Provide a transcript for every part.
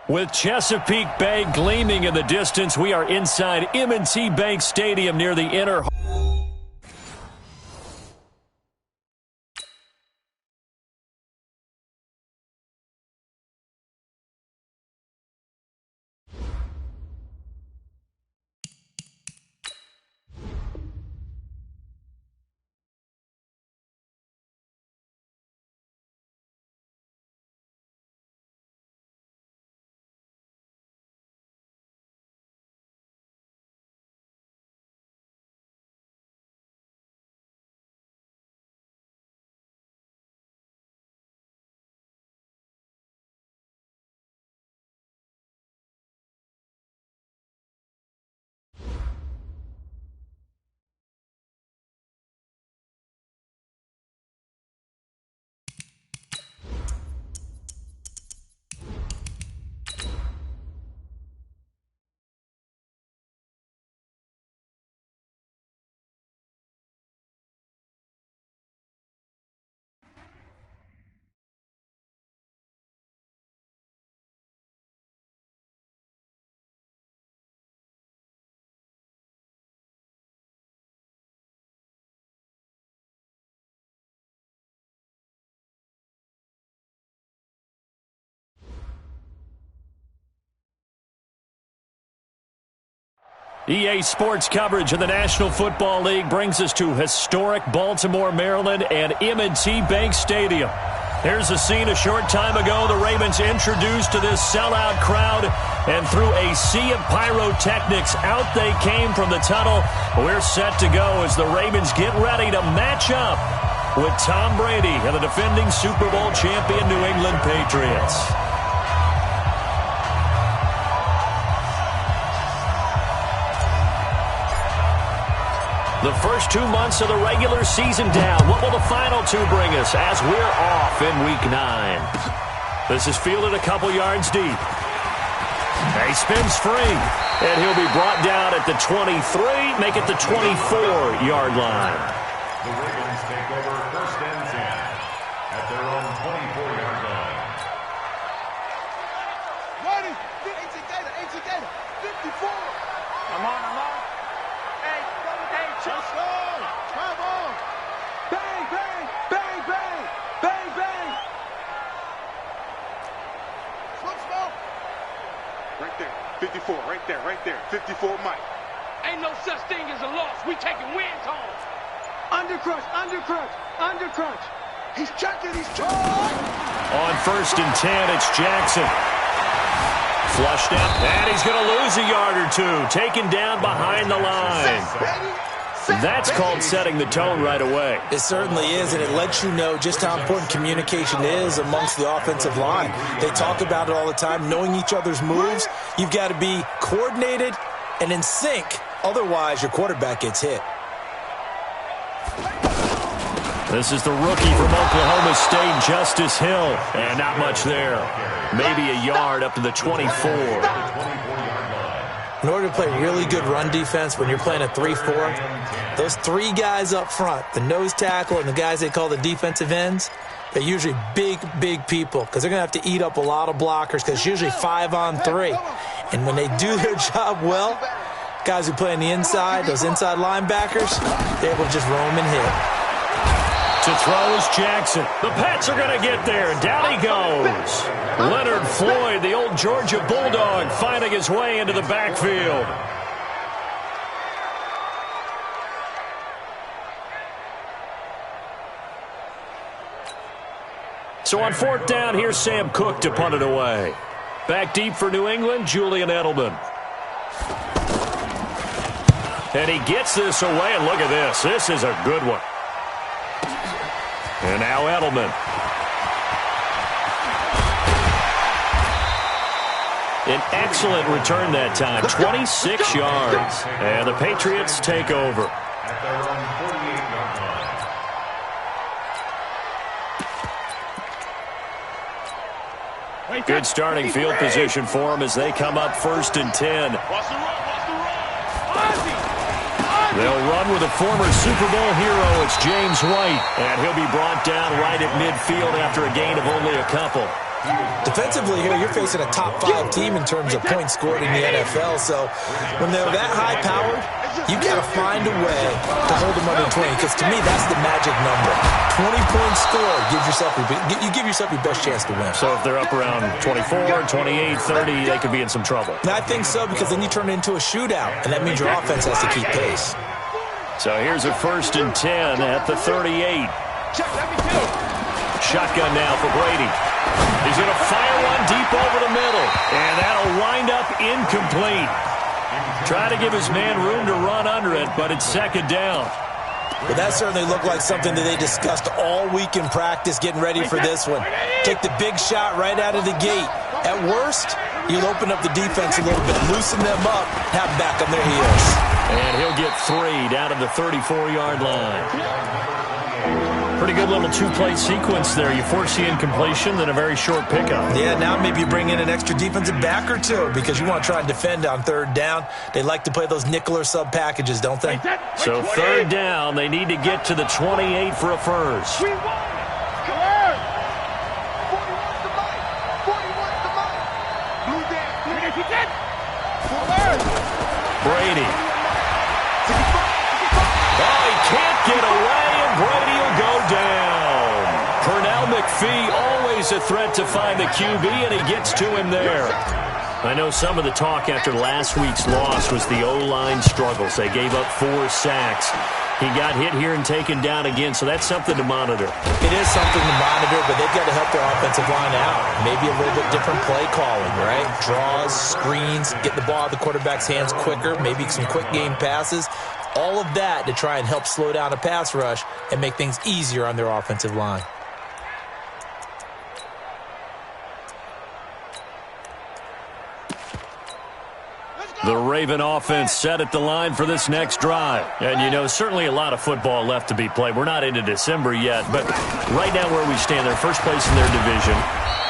With Chesapeake Bay gleaming in the distance, we are inside M&T Bank Stadium near the inner. EA Sports coverage of the National Football League brings us to historic Baltimore, Maryland, and M&T Bank Stadium. Here's a scene a short time ago. The Ravens introduced to this sellout crowd, and through a sea of pyrotechnics, out they came from the tunnel. We're set to go as the Ravens get ready to match up with Tom Brady and the defending Super Bowl champion New England Patriots. The first 2 months of the regular season down. What will the final two bring us as we're off in Week 9? This is fielded a couple yards deep. He spins free, and he'll be brought down at the 23, make it the 24-yard line. The Ravens take over first and 10 at their own 24-yard line. Ready? AT Gator, 54. I'm on. Let's go! Come on! Bang, bang, bang, bang! Bang, bang! Slip smoke! Right there, 54, right there. 54, Mike. Ain't no such thing as a loss. We taking wins home. Undercrunch! He's checking! On first and 10, it's Jackson. Flushed out, and he's going to lose a yard or two. Taken down behind the line. That's called setting the tone right away. It certainly is, and it lets you know just how important communication is amongst the offensive line. They talk about it all the time, knowing each other's moves. You've got to be coordinated and in sync. Otherwise, your quarterback gets hit. This is the rookie from Oklahoma State, Justice Hill. And not much there. Maybe a yard up to the 24. In order to play really good run defense when you're playing a 3-4, those three guys up front, the nose tackle and the guys they call the defensive ends, they're usually big people because they're going to have to eat up a lot of blockers because it's usually 5-on-3. And when they do their job well, guys who play on the inside, those inside linebackers, they're able to just roam and hit. To throw is Jackson. The Pats are going to get there, and down he goes. Leonard Floyd, the old Georgia Bulldog, finding his way into the backfield. So on fourth down, here's Sam Cook to punt it away. Back deep for New England, Julian Edelman. And he gets this away, and look at this. This is a good one. And now Edelman. An excellent return that time, 26 yards. And the Patriots take over. At their own 48-yard line. Good starting field position for them as they come up first and 10. They'll run with a former Super Bowl hero. It's James White, and he'll be brought down right at midfield after a gain of only a couple. Defensively here, you're facing a top 5 team in terms of points scored in the NFL. So when they're that high-powered, you got to find a way to hold them under 20. Because to me, that's the magic number. 20 points scored, you give yourself your best chance to win. So if they're up around 24, 28, 30, they could be in some trouble. And I think so, because then you turn it into a shootout, and that means your offense has to keep pace. So here's a 1st and 10 at the 38. Shotgun now for Brady. He's going to fire one deep over the middle, and that'll wind up incomplete. Try to give his man room to run under it, but it's 2nd down. But that certainly looked like something that they discussed all week in practice, getting ready for this one. Take the big shot right out of the gate. At worst, you'll open up the defense a little bit, loosen them up, have them back on their heels. And he'll get 3 down to the 34-yard line. Pretty good little 2-play sequence there. You force the incompletion, then a very short pickup. Yeah, now maybe you bring in an extra defensive back or two because you want to try and defend on 3rd down. They like to play those nickel or sub packages, don't they? So 3rd down, they need to get to the 28 for a first. We won. Come on. 41's the mic. 41's the mic. Blue down. Brady. Oh, he can't get away, and Brady will go down. Pernell McPhee, always a threat to find the QB, and he gets to him there. I know some of the talk after last week's loss was the O-line struggles. They gave up 4 sacks. He got hit here and taken down again, so that's something to monitor. It is something to monitor, but they've got to help their offensive line out. Maybe a little bit different play calling, right? Draws, screens, get the ball out of the quarterback's hands quicker, maybe some quick game passes. All of that to try and help slow down a pass rush and make things easier on their offensive line. The Raven offense set at the line for this next drive. And, you know, certainly a lot of football left to be played. We're not into December yet, but right now where we stand, they're first place in their division,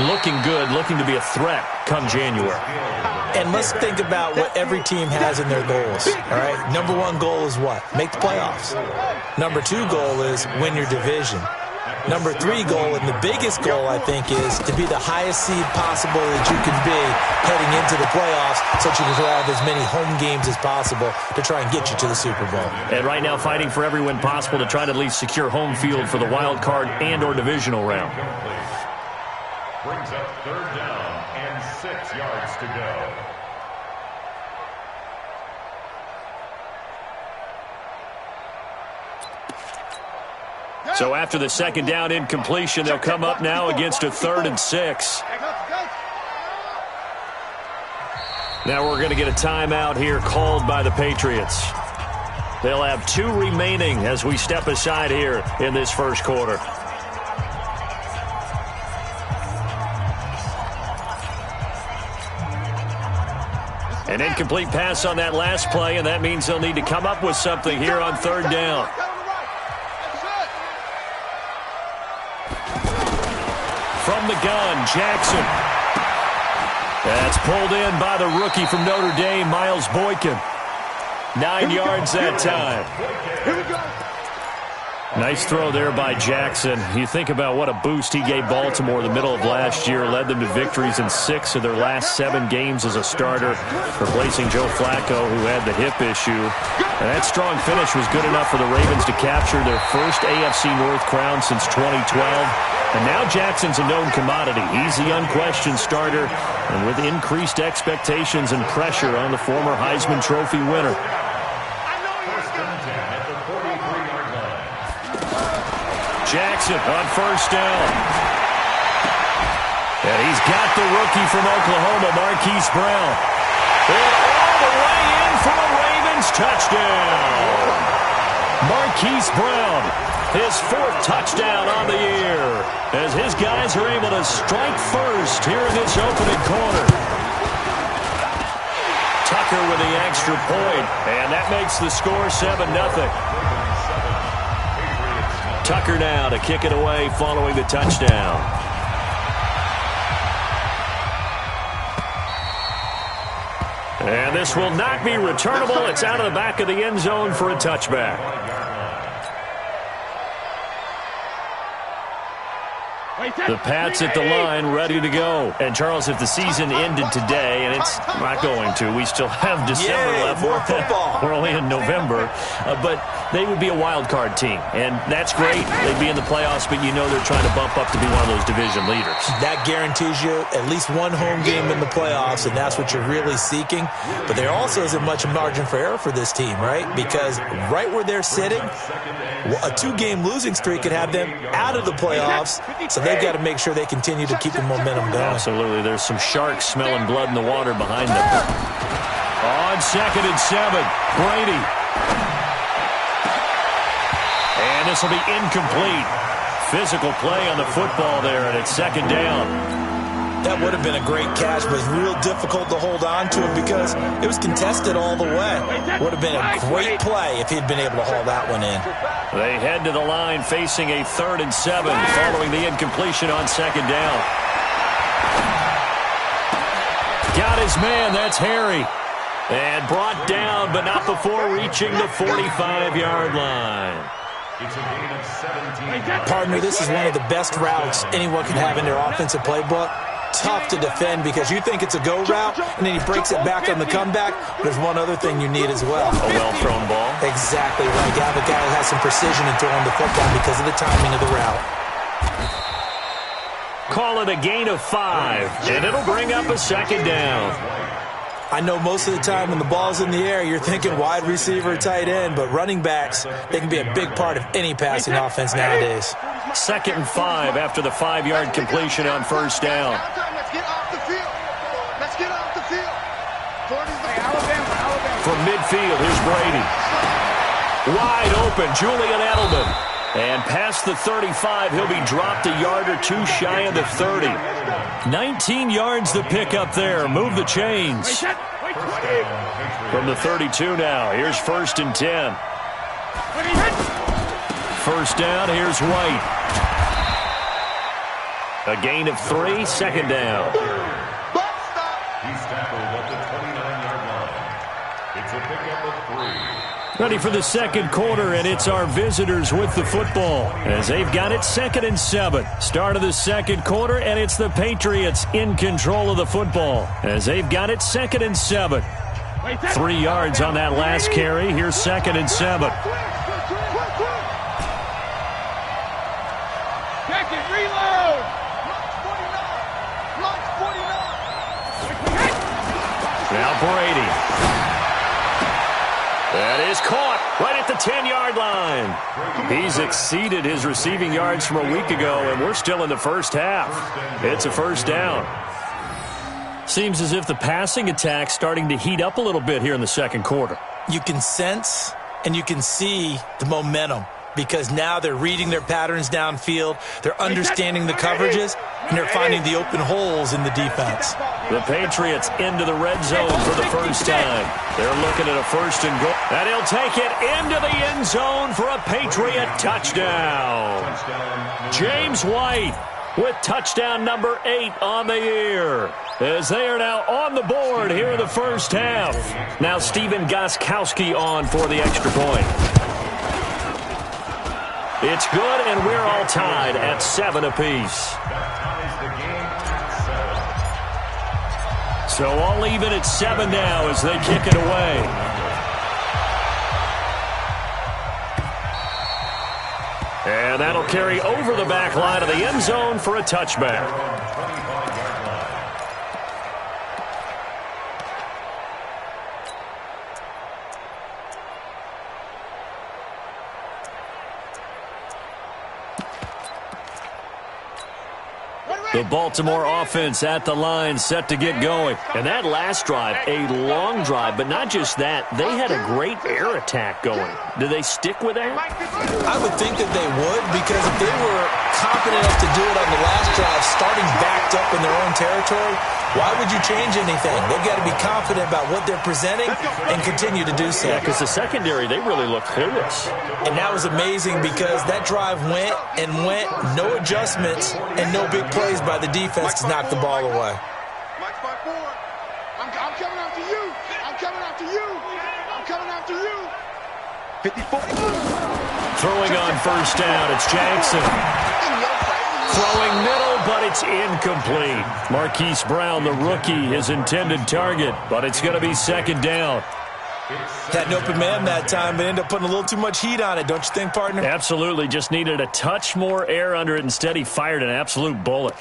looking good, looking to be a threat come January. And let's think about what every team has in their goals, all right? Number 1 goal is what? Make the playoffs. Number 2 goal is win your division. Number 3 goal, and the biggest goal, I think, is to be the highest seed possible that you can be heading into the playoffs so that you can have as many home games as possible to try and get you to the Super Bowl. And right now fighting for every win possible to try to at least secure home field for the wild card and or divisional round. Brings up 3rd down and 6 yards to go. So after the 2nd down incompletion, they'll come up now against a 3rd and 6. Now we're going to get a timeout here called by the Patriots. They'll have 2 remaining as we step aside here in this first quarter. An incomplete pass on that last play, and that means they'll need to come up with something here on 3rd down. From the gun, Jackson. That's pulled in by the rookie from Notre Dame, Miles Boykin. 9 yards that time. Here we go. Nice throw there by Jackson. You think about what a boost he gave Baltimore in the middle of last year, led them to victories in 6 of their last 7 games as a starter, replacing Joe Flacco, who had the hip issue. And that strong finish was good enough for the Ravens to capture their first AFC North crown since 2012. And now Jackson's a known commodity. He's the unquestioned starter, and with increased expectations and pressure on the former Heisman Trophy winner. Jackson on 1st down. And he's got the rookie from Oklahoma, Marquise Brown. And all the way in for a Ravens touchdown. Marquise Brown, his 4th touchdown on the year, as his guys are able to strike first here in this opening quarter. Tucker with the extra point, and that makes the score 7-0. Tucker now to kick it away following the touchdown. And this will not be returnable. It's out of the back of the end zone for a touchback. The Pats at the line, ready to go. And, Charles, if the season ended today, and it's not going to, we still have December left. More football. We're only in November. But they would be a wild card team, and that's great. They'd be in the playoffs, but you know they're trying to bump up to be one of those division leaders. That guarantees you at least one home game in the playoffs, and that's what you're really seeking. But there also isn't much margin for error for this team, right? Because right where they're sitting, a 2-game losing streak could have them out of the playoffs, so they've got to make sure they continue to keep the momentum going. Absolutely. There's some sharks smelling blood in the water behind them. On 2nd and 7, Brady. And this will be incomplete. Physical play on the football there, and it's 2nd down. That would have been a great catch, but it's real difficult to hold on to him because it was contested all the way. Would have been a great play if he'd been able to haul that one in. They head to the line facing a 3rd and 7 following the incompletion on 2nd down. Got his man, that's Harry. And brought down, but not before reaching the 45-yard line. It's a gain of 17. Partner, this is one of the best routes anyone can have in their offensive playbook. Tough to defend because you think it's a go route, and then he breaks it back on the comeback. There's one other thing you need as well. A well-thrown ball. Exactly right. You have a guy who has some precision in throwing the football because of the timing of the route. Call it a gain of 5, and it'll bring up a 2nd down. I know most of the time when the ball's in the air, you're thinking wide receiver, tight end, but running backs, they can be a big part of any passing offense nowadays. 2nd and 5 after the 5-yard completion on 1st down. Let's get off the field. Let's get off the field. From midfield, here's Brady. Wide open, Julian Edelman. And past the 35, he'll be dropped a yard or two shy of the 30. 19 yards the pick up there. Move the chains. From the 32 now, here's 1st and 10. 1st down, here's White. A gain of 3, 2nd down. He's tackled at the 29-yard line. It's a pickup of 3. Ready for the 2nd quarter, and it's our visitors with the football as they've got it 2nd and 7. Start of the 2nd quarter, and it's the Patriots in control of the football as they've got it 2nd and 7. 3 yards on that last carry. Here's 2nd and 7. Check it, reload. Now Brady. That is caught right at the 10-yard line. He's exceeded his receiving yards from a week ago, and we're still in the first half. It's a 1st down. Seems as if the passing attack's starting to heat up a little bit here in the 2nd quarter. You can sense and you can see the momentum because now they're reading their patterns downfield, they're understanding the coverages, and they're finding the open holes in the defense. The Patriots into the red zone for the first time. They're looking at a 1st and goal. And he'll take it into the end zone for a Patriot touchdown. James White with touchdown number 8 on the year, as they are now on the board here in the first half. Now Stephen Gostkowski on for the extra point. It's good, and we're all tied at 7 apiece. So all even at 7 now as they kick it away. And that'll carry over the back line of the end zone for a touchback. The Baltimore offense at the line, set to get going. And that last drive, a long drive, but not just that. They had a great air attack going. Do they stick with that? I would think that they would, because if they were confident enough to do it on the last drive, starting backed up in their own territory, why would you change anything? They've got to be confident about what they're presenting and continue to do so. Yeah, because the secondary, they really look clueless. And that was amazing because that drive went and went, no adjustments and no big plays by the defense to knock the ball away. Mike 5-4. I'm coming after you. I'm coming after you. I'm coming after you. 54. Throwing on 1st down, it's Jackson. Throwing It's incomplete. Marquise Brown, the rookie, his intended target, but it's going to be second down. Had an open man that time, but ended up putting a little too much heat on it, don't you think, partner? Absolutely. Just needed a touch more air under it. Instead, he fired an absolute bullet.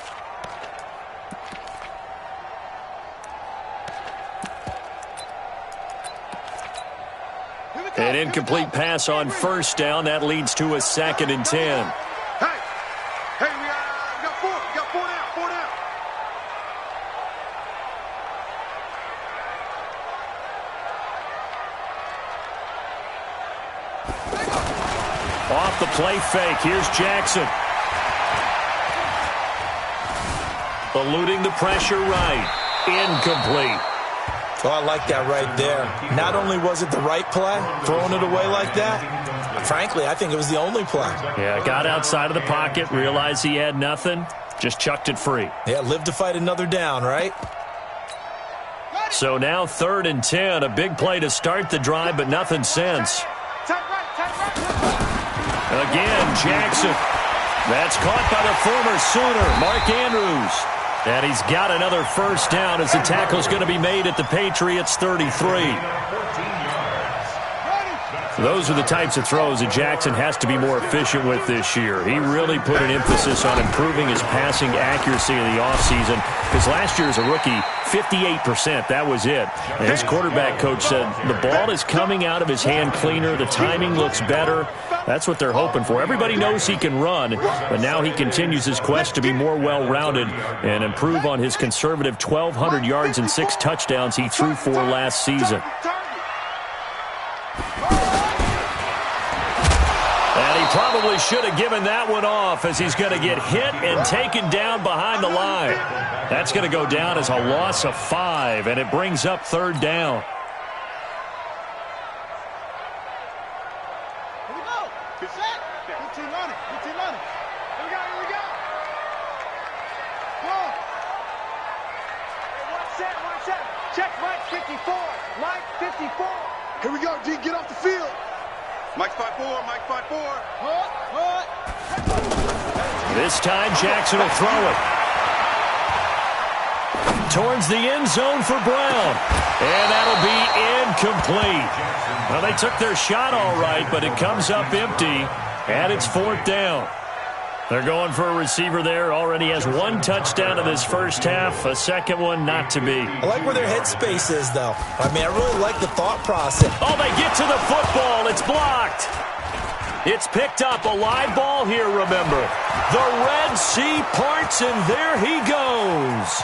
An incomplete pass on first down. That leads to a 2nd and 10. Hey, we got four. We got four down. Four down. Off the play fake. Here's Jackson. Eluding the pressure right. Incomplete. Oh, I like that right there. Not only was it the right play, throwing it away like that, frankly, I think it was the only play. Yeah, got outside of the pocket, realized he had nothing, just chucked it free. Yeah, live to fight another down, right? So now 3rd and 10, a big play to start the drive, but nothing since. Again, Jackson. That's caught by the former Sooner, Mark Andrews. And he's got another first down as the tackle's going to be made at the Patriots' 33. Those are the types of throws that Jackson has to be more efficient with this year. He really put an emphasis on improving his passing accuracy in the offseason because last year as a rookie, 58%, that was it. And his quarterback coach said the ball is coming out of his hand cleaner, the timing looks better. That's what they're hoping for. Everybody knows he can run, but now he continues his quest to be more well-rounded and improve on his conservative 1,200 yards and 6 touchdowns he threw for last season. And he probably should have given that one off as he's going to get hit and taken down behind the line. That's going to go down as a loss of 5, and it brings up 3rd down. Here we go. Set. 15 on it. 15 on it. Here we go. Here we go. Go. Hey, one set. Check Mike 54. Mike 54. Here we go, G. Get off the field. Mike's 5-4. Mike's 5-4. This time, Jackson will throw it. Towards the end zone for Brown. And that'll be incomplete. Well, they took their shot all right, but it comes up empty, and it's 4th down. They're going for a receiver there. Already has 1 touchdown in this first half. A second one not to be. I like where their headspace is, though. I mean, I really like the thought process. Oh, they get to the football. It's blocked. It's picked up. A live ball here, remember. The Red Sea parts, and there he goes.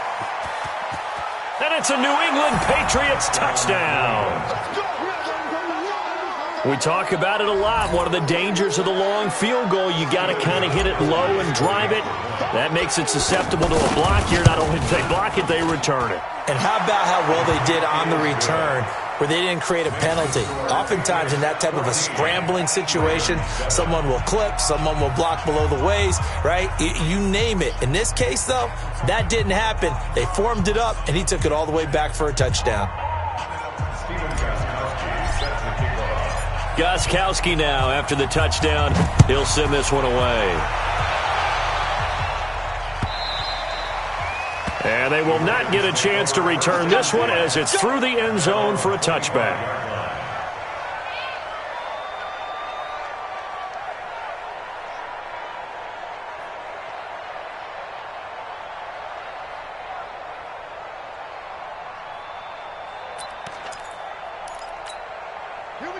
And it's a New England Patriots touchdown. We talk about it a lot. One of the dangers of the long field goal, you got to kind of hit it low and drive it. That makes it susceptible to a block here. Not only do they block it, they return it. And how about how well they did on the return where they didn't create a penalty? Oftentimes in that type of a scrambling situation, someone will clip, someone will block below the waist, right? You name it. In this case, though, that didn't happen. They formed it up, and he took it all the way back for a touchdown. Gostkowski now, after the touchdown, he'll send this one away. And they will not get a chance to return this one as it's through the end zone for a touchback.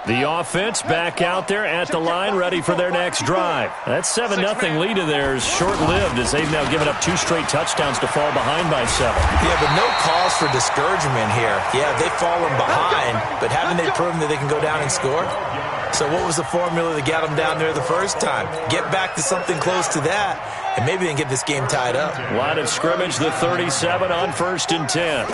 The offense back out there at the line, ready for their next drive. That 7-0 lead of theirs short-lived as they've now given up 2 straight touchdowns to fall behind by 7. Yeah, but no cause for discouragement here. Yeah, they've fallen behind, but haven't they proven that they can go down and score? So what was the formula that got them down there the first time? Get back to something close to that, and maybe they can get this game tied up. Line of scrimmage, the 37 on 1st and 10.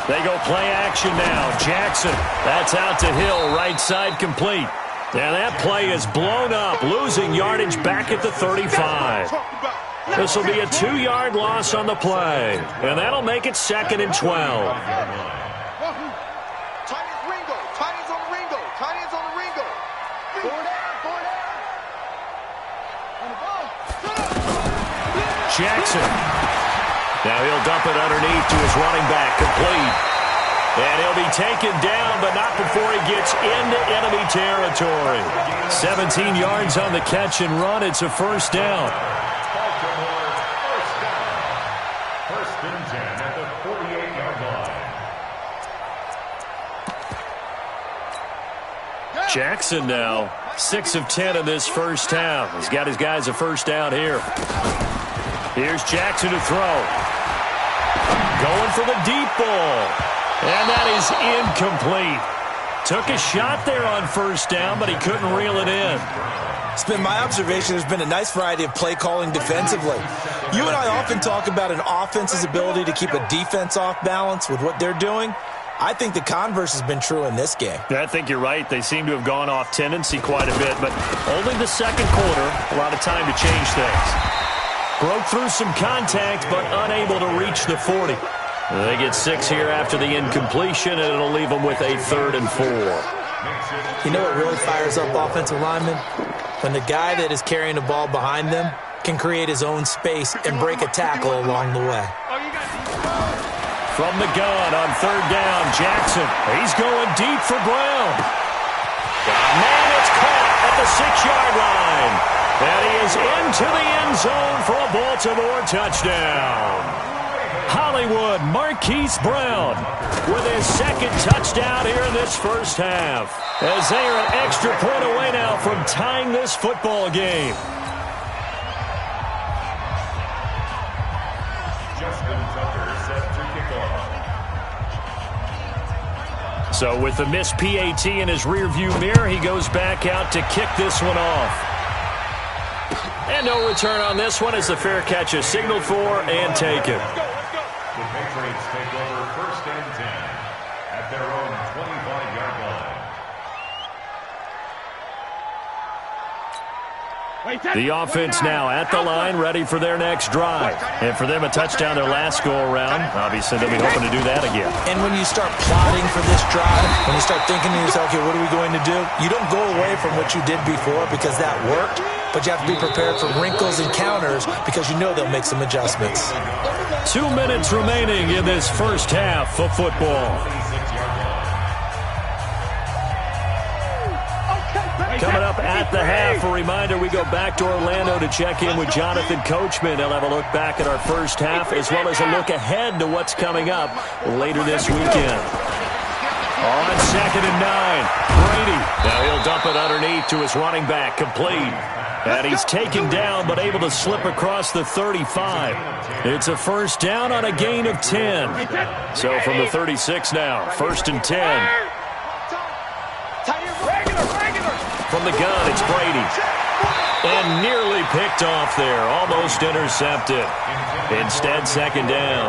They go play action now. Jackson, that's out to Hill, right side complete. And that play is blown up, losing yardage back at the 35. This will be a 2-yard loss on the play, and that'll make it 2nd and 12. Tight ends on the Ringo. Tight ends on the Ringo. 4 down. On the ball. Jackson. Now he'll dump it underneath to his running back, complete. And he'll be taken down, but not before he gets into enemy territory. 17 yards on the catch and run. It's a first down. Baltimore, first down. First and 10 at the 48-yard line. Jackson now, 6 of 10 in this first half. He's got his guys a first down here. Here's Jackson to throw. Going for the deep ball. And that is incomplete. Took a shot there on first down, but he couldn't reel it in. It's been my observation there's been a nice variety of play calling defensively. You and I often talk about an offense's ability to keep a defense off balance with what they're doing. I think the converse has been true in this game. I think you're right. They seem to have gone off tendency quite a bit, but only the second quarter, a lot of time to change things. Broke through some contact, but unable to reach the 40. They get 6 here after the incompletion, and it'll leave them with a 3rd and 4. You know what really fires up offensive linemen? When the guy that is carrying the ball behind them can create his own space and break a tackle along the way. From the gun on 3rd down, Jackson. He's going deep for Brown. Man, it's caught at the 6-yard line. And he is into the end zone for a Baltimore touchdown. Hollywood Marquise Brown with his 2nd touchdown here in this first half. As they are an extra point away now from tying this football game. Justin Tucker set to kick off. So with the missed PAT in his rearview mirror, he goes back out to kick this one off. And no return on this one as the fair catch is signaled for and taken. The Patriots take over first and 10 at their own 25-yard line. The offense now at the line, ready for their next drive. And for them, a touchdown their last go-around. Obviously, they'll be hoping to do that again. And when you start plotting for this drive, when you start thinking to yourself, okay, what are we going to do? You don't go away from what you did before because that worked, but you have to be prepared for wrinkles and counters because you know they'll make some adjustments. 2 minutes remaining in this first half of football. Coming up at the half, a reminder, we go back to Orlando to check in with Jonathan Coachman. He'll have a look back at our first half as well as a look ahead to what's coming up later this weekend. On 2nd and 9, Brady. Now he'll dump it underneath to his running back, complete. And he's taken down but able to slip across the 35. It's a first down on a gain of 10. So from the 36 now, 1st and 10. From the gun, it's Brady. And nearly picked off there. Almost intercepted. Instead, 2nd down.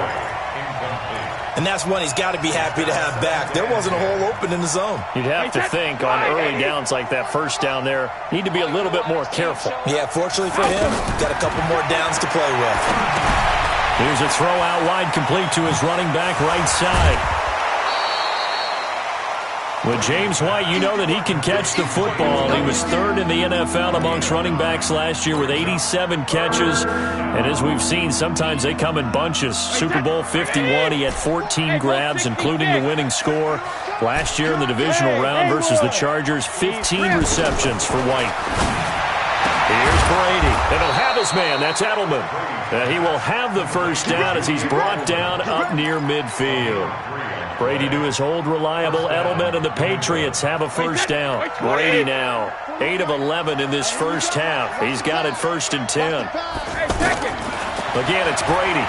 And that's one he's got to be happy to have back. There wasn't a hole open in the zone. You'd have to think on early downs like that, first down there, need to be a little bit more careful. Yeah, fortunately for him, got a couple more downs to play with. Here's a throw out wide, complete to his running back right side. With James White, you know that he can catch the football. He was 3rd in the NFL amongst running backs last year with 87 catches. And as we've seen, sometimes they come in bunches. Super Bowl 51, he had 14 grabs, including the winning score. Last year in the divisional round versus the Chargers, 15 receptions for White. Here's Brady. And he'll have his man. That's Edelman. And he will have the first down as he's brought down up near midfield. Brady to his old reliable Edelman, and the Patriots have a first down. Brady now, 8 of 11 in this first half. He's got it 1st and 10. Again, it's Brady.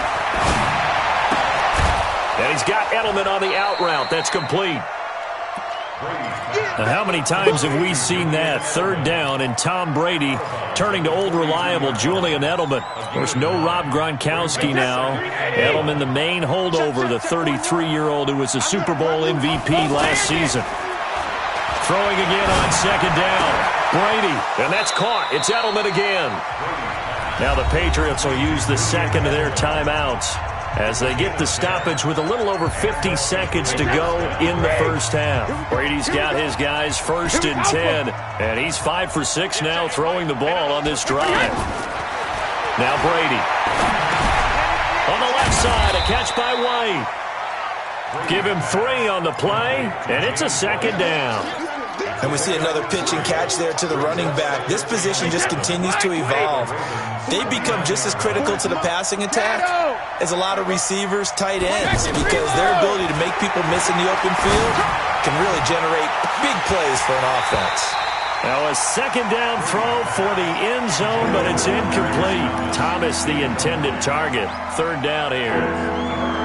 And he's got Edelman on the out route. That's complete. Now, how many times have we seen that? 3rd down, and Tom Brady turning to old reliable Julian Edelman. Of course, no Rob Gronkowski now. Edelman, the main holdover, the 33-year-old who was a Super Bowl MVP last season. Throwing again on 2nd down. Brady, and that's caught. It's Edelman again. Now the Patriots will use the 2nd of their timeouts as they get the stoppage with a little over 50 seconds to go in the first half. Brady's got his guys 1st and 10, and he's 5 for 6 now throwing the ball on this drive. Now Brady. On the left side, a catch by White. Give him 3 on the play, and it's a second down. And we see another pitch and catch there to the running back. This position just continues to evolve. They become just as critical to the passing attack as a lot of receivers, tight ends, because their ability to make people miss in the open field can really generate big plays for an offense. Now a second down throw for the end zone, but it's incomplete. Thomas, the intended target. Third down here.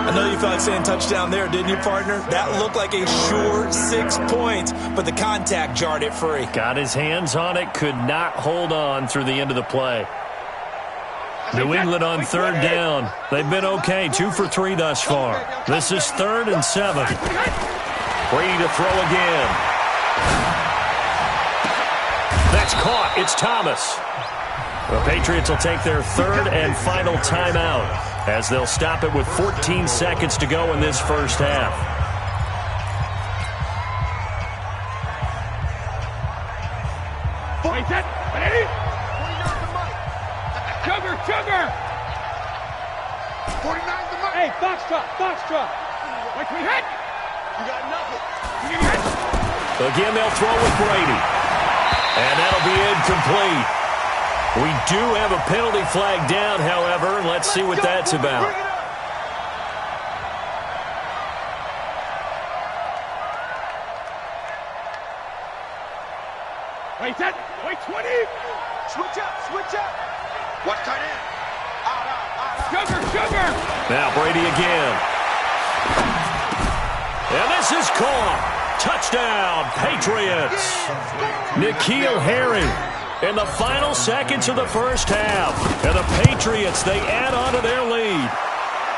I know you felt like saying touchdown there, didn't you, partner? That looked like a sure 6 points, but the contact jarred it free. Got his hands on it, could not hold on through the end of the play. New England on third down. They've been okay, 2 for 3 thus far. This is 3rd and 7. Brady to throw again. That's caught. It's Thomas. The Patriots will take their 3rd and final timeout as they'll stop it with 14 seconds to go in this first half. Sugar! 49's the money. Hey, Foxtrot! Like we hit! You got nothing. Again, they'll throw with Brady. And that'll be incomplete. We do have a penalty flag down, however. Let's see what that's about. Wait, 20! Switch up. Watch tight end. Out. Sugar! Now Brady again. And this is caught. Touchdown, Patriots. N'Keal Harry in the final seconds of the first half. And the Patriots, they add on to their lead.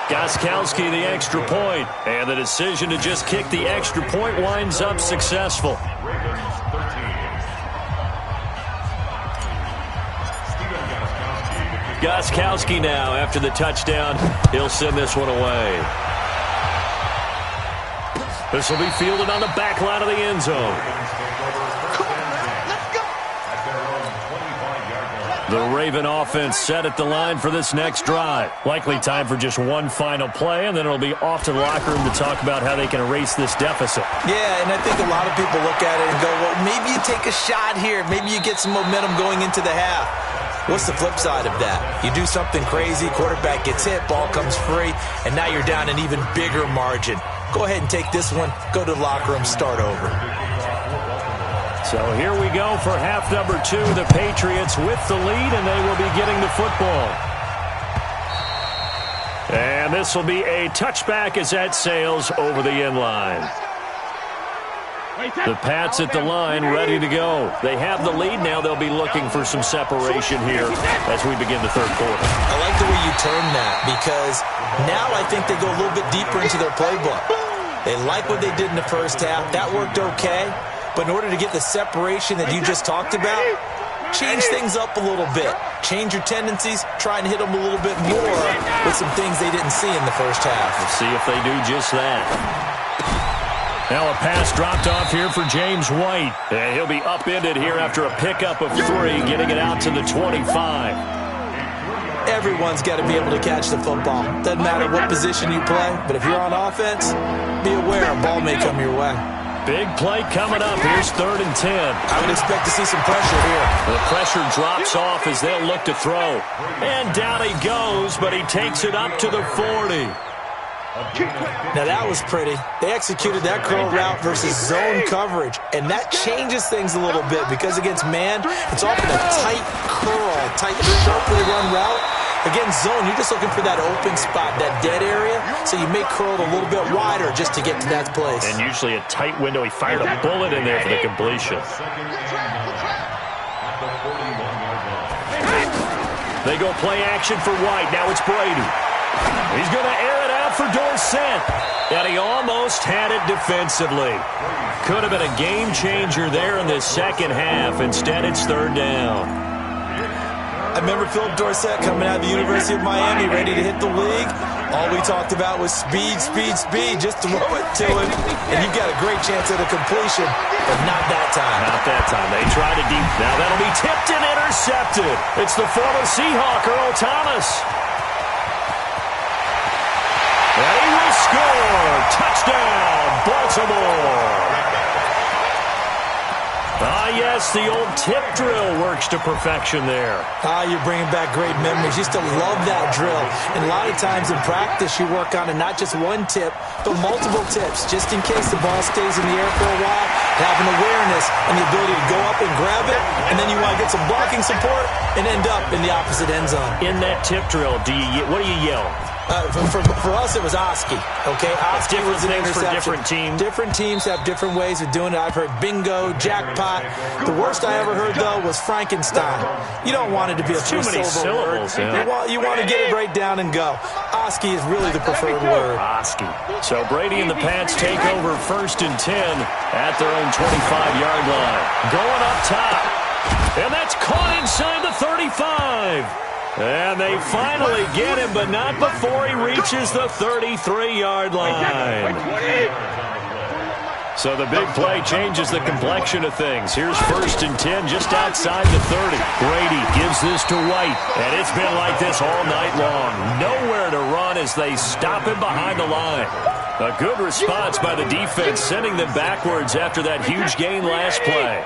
Gostkowski, the extra point. And the decision to just kick the extra point winds up successful. Gostkowski now, after the touchdown, he'll send this one away. This will be fielded on the back line of the end zone. The Raven offense set at the line for this next drive. Likely time for just one final play, and then it'll be off to the locker room to talk about how they can erase this deficit. Yeah, and I think a lot of people look at it and go, well, maybe you take a shot here. Maybe you get some momentum going into the half. What's the flip side of that? You do something crazy, quarterback gets hit, ball comes free, and now you're down an even bigger margin. Go ahead and take this one, go to the locker room, start over. So here we go for half number 2. The Patriots with the lead, and they will be getting the football. And this will be a touchback as that sails over the end line. The Pats at the line ready to go. They have the lead now. They'll be looking for some separation here as we begin the third quarter. I like the way you turn that because now I think they go a little bit deeper into their playbook. They like what they did in the first half. That worked okay. But in order to get the separation that you just talked about, change things up a little bit. Change your tendencies. Try and hit them a little bit more with some things they didn't see in the first half. We'll see if they do just that. Now a pass dropped off here for James White. And he'll be upended here after a pickup of 3, getting it out to the 25. Everyone's got to be able to catch the football. Doesn't matter what position you play, but if you're on offense, be aware a ball may come your way. Big play coming up. Here's 3rd and 10. I would expect to see some pressure here. The pressure drops off as they'll look to throw. And down he goes, but he takes it up to the 40. Now that was pretty. They executed that curl route versus zone coverage, and that changes things a little bit because against man, it's often a tight curl, tight, sharply run route. Against zone, you're just looking for that open spot, that dead area, so you may curl it a little bit wider just to get to that place. And usually a tight window. He fired a bullet in there for the completion. They go play action for White. Now it's Brady. He's going to air it out for Dorsett. And he almost had it defensively. Could have been a game changer there in the second half. Instead, it's 3rd down. I remember Philip Dorsett coming out of the University of Miami ready to hit the league. All we talked about was speed, speed, speed. Just throw it to him, and you've got a great chance at a completion, but not that time. Not that time. They tried it deep. Now that'll be tipped and intercepted. It's the former Seahawk, Earl Thomas. Baltimore. Ah, yes, the old tip drill works to perfection there. Ah, you're bringing back great memories. Used to love that drill. And a lot of times in practice, you work on it, not just one tip, but multiple tips, just in case the ball stays in the air for a while, having awareness and the ability to go up and grab it, and then you want to get some blocking support and end up in the opposite end zone. In that tip drill, what do you yell? For us, it was Oski. Okay, Oski different was an things for interception. different teams. Different teams have different ways of doing it. I've heard bingo, jackpot. The worst I ever heard, though, was Frankenstein. You don't want it to be a too many syllables. Yeah. You want to get it right down and go. Oski is really the preferred word. Oski. So Brady and the Pats take over 1st and 10 at their own 25-yard line. Going up top. And that's caught inside the 35. And they finally get him, but not before he reaches the 33-yard line. So the big play changes the complexion of things. Here's 1st and 10 just outside the 30. Brady gives this to White, and it's been like this all night long. Nowhere to run as they stop him behind the line. A good response by the defense, sending them backwards after that huge gain last play.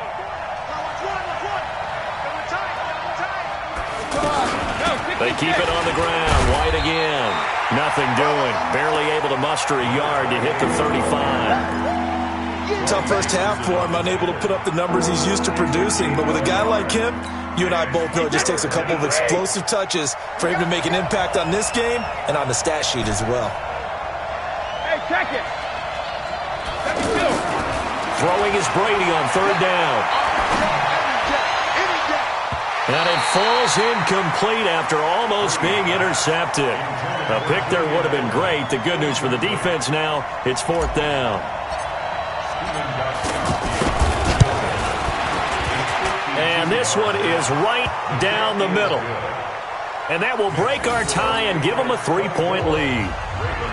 They keep it on the ground. White again. Nothing doing. Barely able to muster a yard to hit the 35. Tough first half for him, unable to put up the numbers he's used to producing. But with a guy like him, you and I both know it just takes a couple of explosive touches for him to make an impact on this game and on the stat sheet as well. Hey, check it. Throwing is Brady on 3rd down. And it falls incomplete after almost being intercepted. A pick there would have been great. The good news for the defense now, it's 4th down. And this one is right down the middle. And that will break our tie and give them a 3-point lead.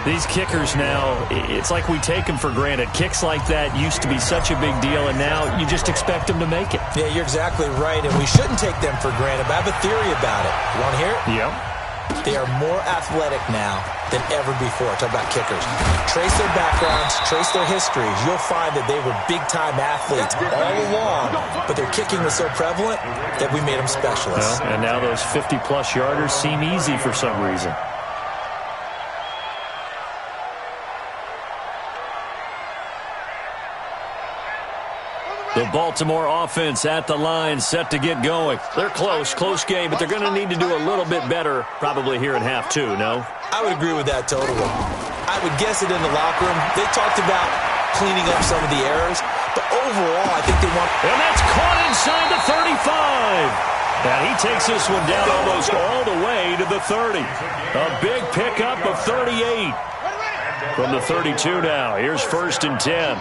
These kickers now, it's like we take them for granted. Kicks like that used to be such a big deal, and now you just expect them to make it. Yeah, you're exactly right, and we shouldn't take them for granted, but I have a theory about it. You want to hear it? Yep. They are more athletic now than ever before. Talk about kickers. Trace their backgrounds, trace their histories. You'll find that they were big-time athletes all along, but their kicking was so prevalent that we made them specialists. Well, and now those 50-plus yarders seem easy for some reason. The Baltimore offense at the line, set to get going. They're close game, but they're going to need to do a little bit better probably here in half 2, no? I would agree with that totally. I would guess it in the locker room. They talked about cleaning up some of the errors, but overall, I think they want... And that's caught inside the 35. And he takes this one down almost all the way to the 30. A big pickup of 38. From the 32 now, here's 1st and 10.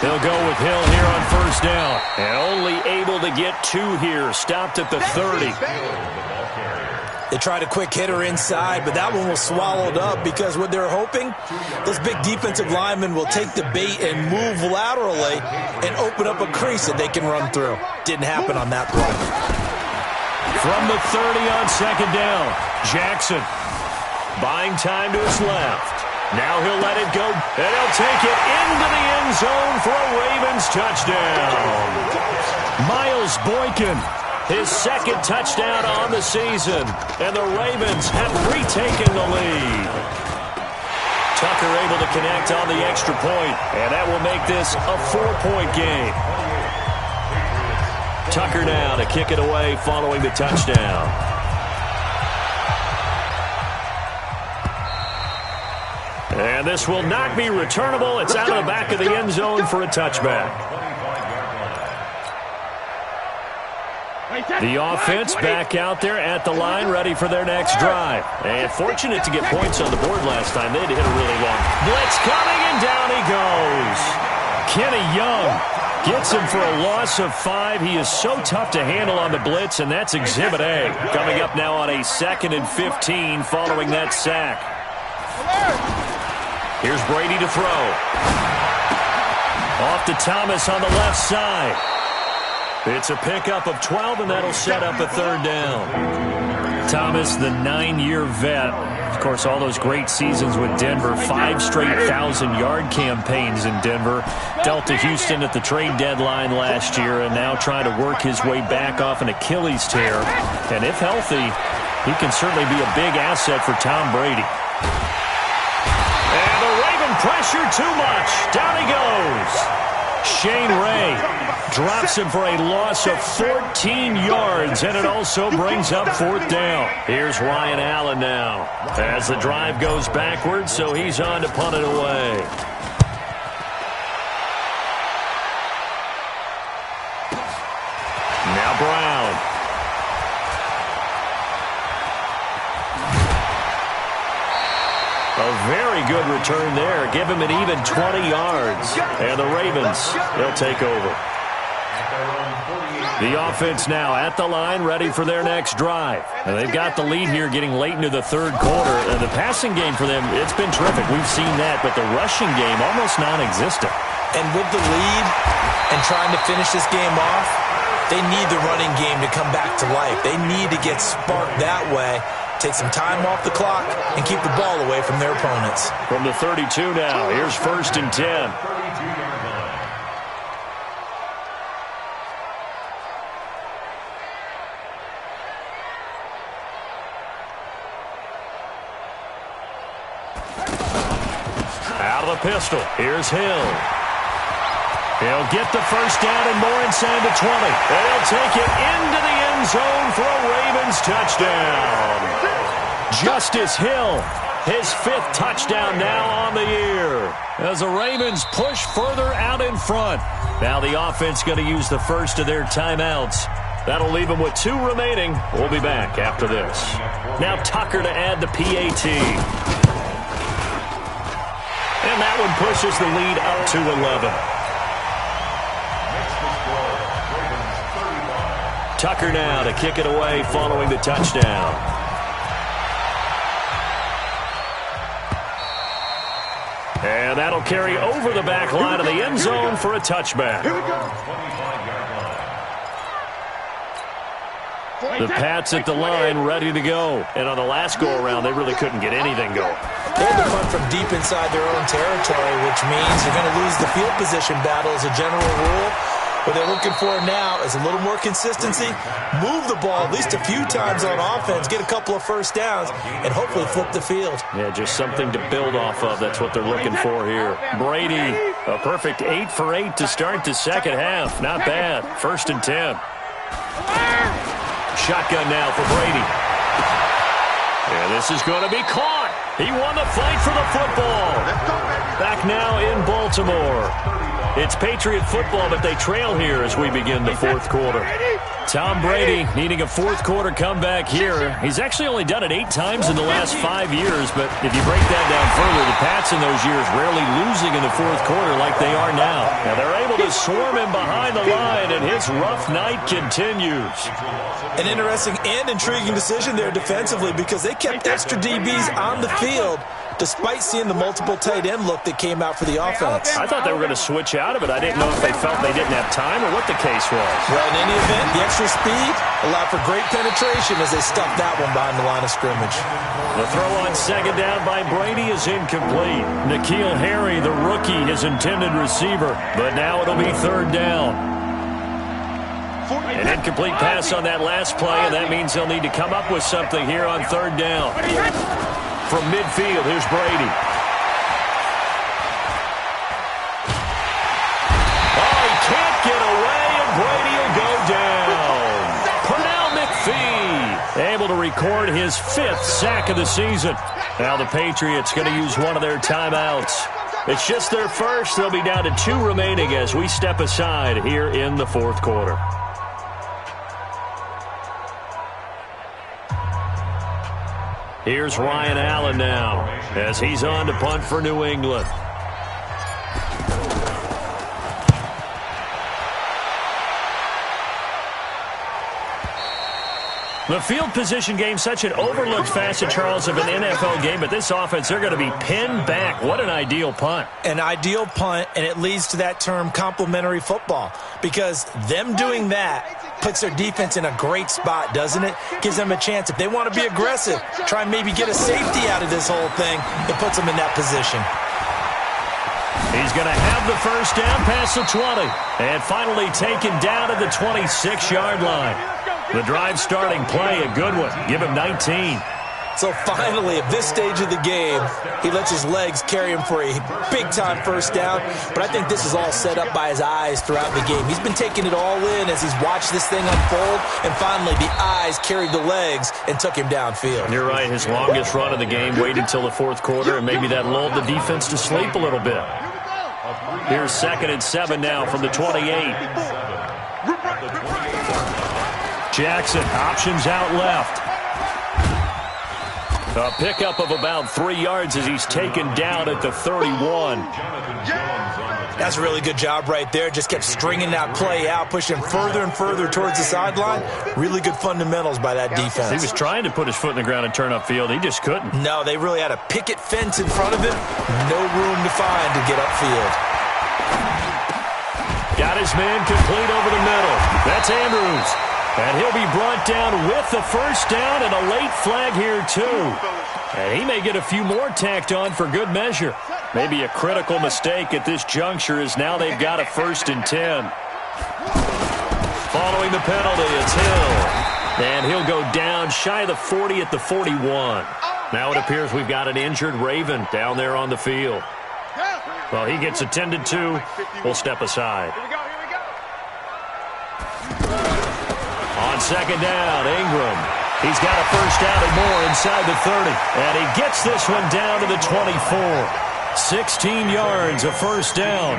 They'll go with Hill here on 1st down. And only able to get 2 here. Stopped at the 30. They tried a quick hitter inside, but that one was swallowed up because what they're hoping, those big defensive linemen will take the bait and move laterally and open up a crease that they can run through. Didn't happen on that play. From the 30 on 2nd down, Jackson buying time to his left. Now he'll let it go, and he'll take it into the end zone for a Ravens touchdown. Miles Boykin, his 2nd touchdown on the season, and the Ravens have retaken the lead. Tucker able to connect on the extra point, and that will make this a 4-point game. Tucker now to kick it away following the touchdown. And this will not be returnable. It's out of the back of the end zone for a touchback. The offense back out there at the line, ready for their next drive. And fortunate to get points on the board last time. They had to hit a really long blitz coming, and down he goes. Kenny Young gets him for a loss of 5. He is so tough to handle on the blitz, and that's Exhibit A. Coming up now on a 2nd and 15 following that sack. Here's Brady to throw. Off to Thomas on the left side. It's a pickup of 12, and that'll set up a third down. Thomas, the 9-year vet. Of course, all those great seasons with Denver, 5 straight 1,000-yard campaigns in Denver. Dealt to Houston at the trade deadline last year, and now trying to work his way back off an Achilles tear. And if healthy, he can certainly be a big asset for Tom Brady. And the Raven pressure too much. Down he goes. Shane Ray drops him for a loss of 14 yards, and it also brings up fourth down. Here's Ryan Allen now as the drive goes backwards, so he's on to punt it away. Now Brown. A very good return there. Give him an even 20 yards. And the Ravens, they'll take over. The offense now at the line, ready for their next drive. And they've got the lead here getting late into the third quarter. And the passing game for them, it's been terrific. We've seen that, but the rushing game almost non-existent. And with the lead and trying to finish this game off, they need the running game to come back to life. They need to get sparked that way. Take some time off the clock and keep the ball away from their opponents. From the 32 now, here's 1st and 10. Out of the pistol, here's Hill. He'll get the first down and more inside the 20. And he'll take it into the end zone for a Ravens touchdown. Justice Hill, his 5th touchdown now on the year. As the Ravens push further out in front. Now the offense going to use the first of their timeouts. That'll leave them with 2 remaining. We'll be back after this. Now Tucker to add the PAT. And that one pushes the lead up to 11. Tucker now to kick it away following the touchdown. And that'll carry over the back line of the end zone for a touchback. The Pats at the line, ready to go. And on the last go-around, they really couldn't get anything going. They had to punt from deep inside their own territory, which means you're going to lose the field position battle as a general rule. What they're looking for now is a little more consistency, move the ball at least a few times on offense, get a couple of first downs, and hopefully flip the field. Yeah, just something to build off of. That's what they're looking for here. Brady, a perfect 8 for 8 to start the second half. Not bad. 1st and 10. Shotgun now for Brady. And this is going to be caught. He won the fight for the football. Back now in Baltimore. It's Patriot football, but they trail here as we begin the fourth quarter. Tom Brady needing a fourth quarter comeback here. He's actually only done it 8 times in the last 5 years, but if you break that down further, the Pats in those years rarely losing in the fourth quarter like they are now. Now they're able to swarm him behind the line, and his rough night continues. An interesting and intriguing decision there defensively because they kept extra DBs on the field despite seeing the multiple tight end look that came out for the offense. I thought they were going to switch out of it. I didn't know if they felt they didn't have time or what the case was. Well, in any event, the extra speed allowed for great penetration as they stuffed that one behind the line of scrimmage. The throw on second down by Brady is incomplete. N'Keal Harry, the rookie, his intended receiver. But now it'll be third down. An incomplete pass on that last play, and that means they'll need to come up with something here on third down. From midfield, here's Brady. Oh, he can't get away, and Brady will go down. Pernell McPhee able to record his 5th sack of the season. Now the Patriots going to use one of their timeouts. It's just their first. They'll be down to 2 remaining as we step aside here in the fourth quarter. Here's Ryan Allen now as he's on to punt for New England. The field position game, such an overlooked facet, Charles, of an NFL game, but this offense, they're going to be pinned back. What an ideal punt. An ideal punt, and it leads to that term complementary football, because them doing that puts their defense in a great spot, doesn't it? Gives them a chance. If they want to be aggressive, try and maybe get a safety out of this whole thing, it puts them in that position. He's going to have the first down past the 20, and finally taken down at the 26-yard line. The drive starting play, a good one. Give him 19. So finally, at this stage of the game, he lets his legs carry him for a big-time first down. But I think this is all set up by his eyes throughout the game. He's been taking it all in as he's watched this thing unfold. And finally, the eyes carried the legs and took him downfield. You're right. His longest run of the game waited till the fourth quarter, and maybe that lulled the defense to sleep a little bit. Here's 2nd and 7 now from the 28. Jackson, options out left. A pickup of about 3 yards as he's taken down at the 31. That's a really good job right there. Just kept stringing that play out, pushing further and further towards the sideline. Really good fundamentals by that defense. He was trying to put his foot in the ground and turn upfield. He just couldn't. No, they really had a picket fence in front of him. No room to find to get upfield. Got his man complete over the middle. That's Andrews. And he'll be brought down with the first down and a late flag here, too. And he may get a few more tacked on for good measure. Maybe a critical mistake at this juncture is now they've got a 1st and 10. Following the penalty, it's Hill. And he'll go down shy of the 40 at the 41. Now it appears we've got an injured Raven down there on the field. Well, he gets attended to. We'll step aside. On 2nd down, Ingram. He's got a first down and more inside the 30. And he gets this one down to the 24. 16 yards, a first down.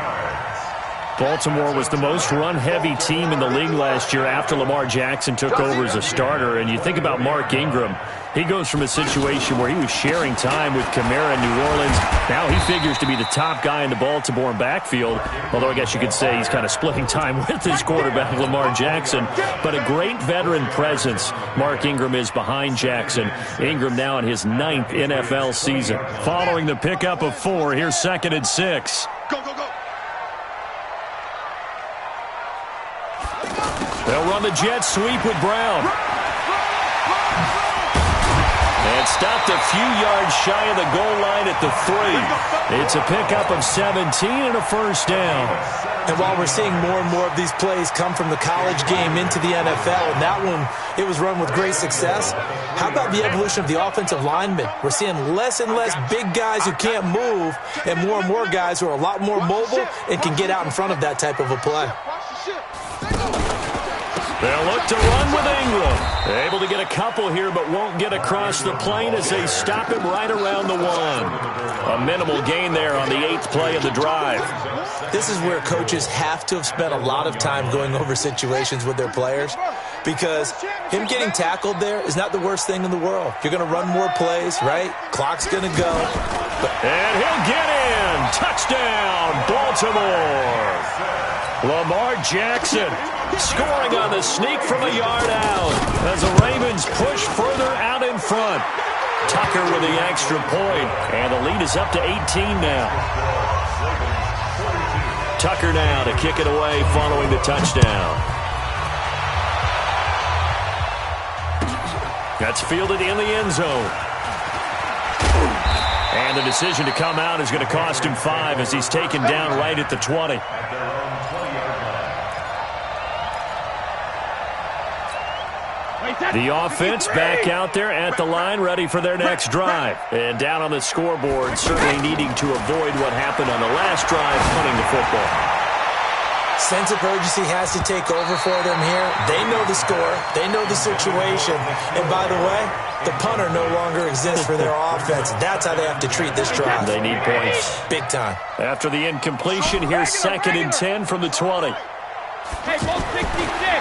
Baltimore was the most run-heavy team in the league last year after Lamar Jackson took over as a starter. And you think about Mark Ingram. He goes from a situation where he was sharing time with Kamara in New Orleans. Now he figures to be the top guy in the Baltimore backfield, although I guess you could say he's kind of splitting time with his quarterback, Lamar Jackson. But a great veteran presence Mark Ingram is behind Jackson. Ingram now in his 9th NFL season. Following the pickup of 4, here's 2nd and 6. Go, go, go. They'll run the jet sweep with Brown. And stopped a few yards shy of the goal line at the 3. It's a pickup of 17 and a first down. And while we're seeing more and more of these plays come from the college game into the NFL, and that one, it was run with great success, how about the evolution of the offensive linemen? We're seeing less and less big guys who can't move and more guys who are a lot more mobile and can get out in front of that type of a play. They'll look to run with Ingram. Able to get a couple here, but won't get across the plane as they stop him right around the 1. A minimal gain there on the 8th play of the drive. This is where coaches have to have spent a lot of time going over situations with their players, because him getting tackled there is not the worst thing in the world. You're going to run more plays, right? Clock's going to go. And he'll get in. Touchdown, Baltimore. Lamar Jackson scoring on the sneak from a yard out as the Ravens push further out in front. Tucker with the extra point, and the lead is up to 18 now. Tucker now to kick it away following the touchdown. That's fielded in the end zone. And the decision to come out is going to cost him 5 as he's taken down right at the 20. The offense back out there at the line, ready for their next drive. And down on the scoreboard, certainly needing to avoid what happened on the last drive, punting the football. Sense of urgency has to take over for them here. They know the score. They know the situation. And by the way, the punter no longer exists for their offense. That's how they have to treat this drive. They need points. Big time. After the incompletion, here's 2nd and 10 from the 20.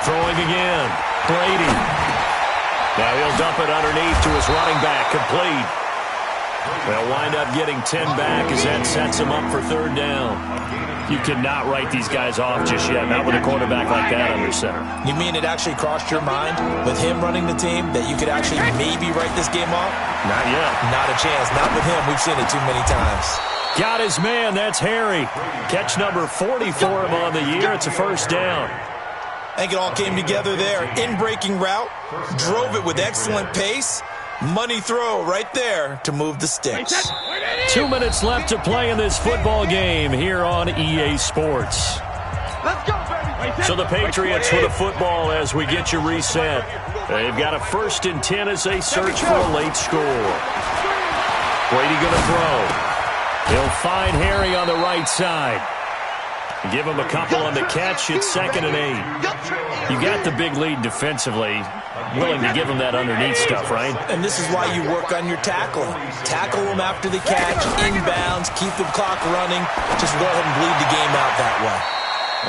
Throwing again. Brady. Now he'll dump it underneath to his running back, complete. They'll wind up getting 10 back as that sets them up for third down. You cannot write these guys off just yet, not with a quarterback like that under center. You mean it actually crossed your mind with him running the team that you could actually maybe write this game off? Not yet. Not a chance. Not with him. We've seen it too many times. Got his man. That's Harry. Catch number 40 for him on the year. It's a first down. I think it all came together there. In-breaking route. Drove it with excellent pace. Money throw right there to move the sticks. 2 minutes left to play in this football game here on EA Sports. Let's go, baby. So the Patriots with the football as we get you reset. They've got a 1st and 10 as they search for a late score. Brady going to throw. He'll find Harry on the right side. Give him a couple on the catch. It's 2nd and 8. You got the big lead defensively. Willing to give him that underneath stuff, right? And this is why you work on your tackling. Tackle them after the catch, inbounds, keep the clock running. Just go ahead and bleed the game out that way.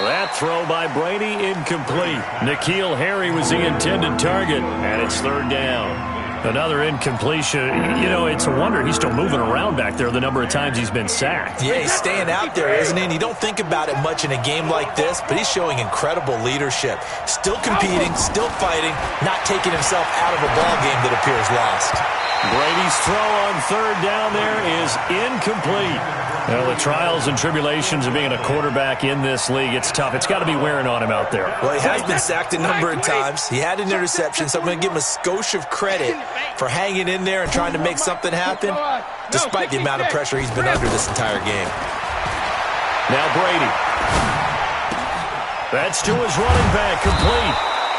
That throw by Brady, incomplete. N'Keal Harry was the intended target, and it's 3rd down. Another incompletion. You know, it's a wonder he's still moving around back there the number of times he's been sacked. Yeah, he's staying out there, isn't he? And you don't think about it much in a game like this, but he's showing incredible leadership. Still competing, still fighting, not taking himself out of a ball game that appears lost. Brady's throw on 3rd down there is incomplete. Well, the trials and tribulations of being a quarterback in this league, it's tough. It's got to be wearing on him out there. Well, he has been sacked a number of times. He had an interception, so I'm going to give him a skosh of credit for hanging in there and trying to make something happen, despite the amount of pressure he's been under this entire game. Now Brady. That's to his running back, complete.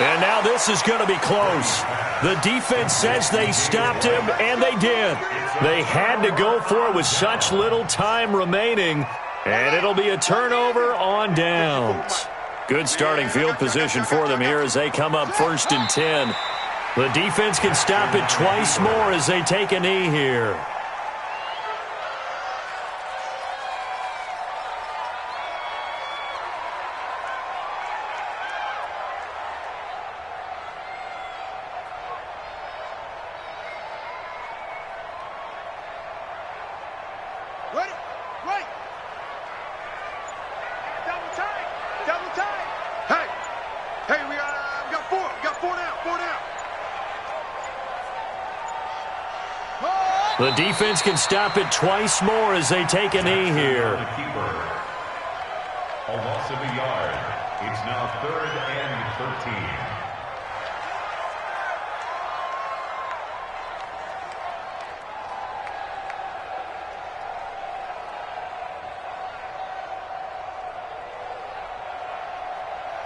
And now this is going to be close. The defense says they stopped him, and they did. They had to go for it with such little time remaining, and it'll be a turnover on downs. Good starting field position for them here as they come up 1st and 10. The defense can stop it twice more as they take a knee here. The defense can stop it twice more as they take a knee here. A loss of a yard. It's now 3rd and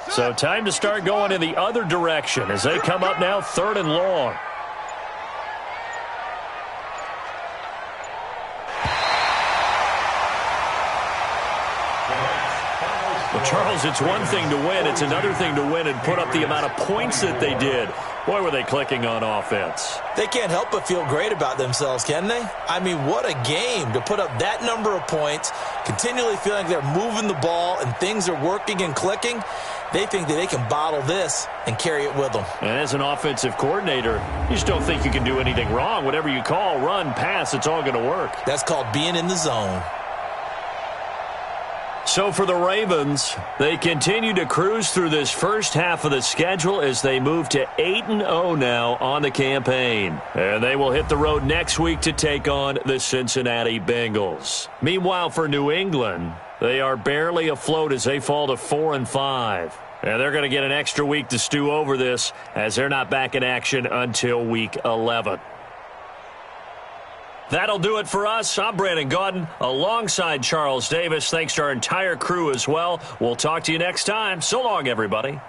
13. So time to start going in the other direction as they come up now 3rd and long. Well, Charles, it's one thing to win. It's another thing to win and put up the amount of points that they did. Boy, were they clicking on offense. They can't help but feel great about themselves, can they? I mean, what a game to put up that number of points, continually feeling like they're moving the ball and things are working and clicking. They think that they can bottle this and carry it with them. And as an offensive coordinator, you just don't think you can do anything wrong. Whatever you call, run, pass, it's all going to work. That's called being in the zone. So for the Ravens, they continue to cruise through this first half of the schedule as they move to 8-0 now on the campaign. And they will hit the road next week to take on the Cincinnati Bengals. Meanwhile, for New England, they are barely afloat as they fall to 4-5. And they're going to get an extra week to stew over this as they're not back in action until week 11. That'll do it for us. I'm Brandon Gaudin alongside Charles Davis. Thanks to our entire crew as well. We'll talk to you next time. So long, everybody.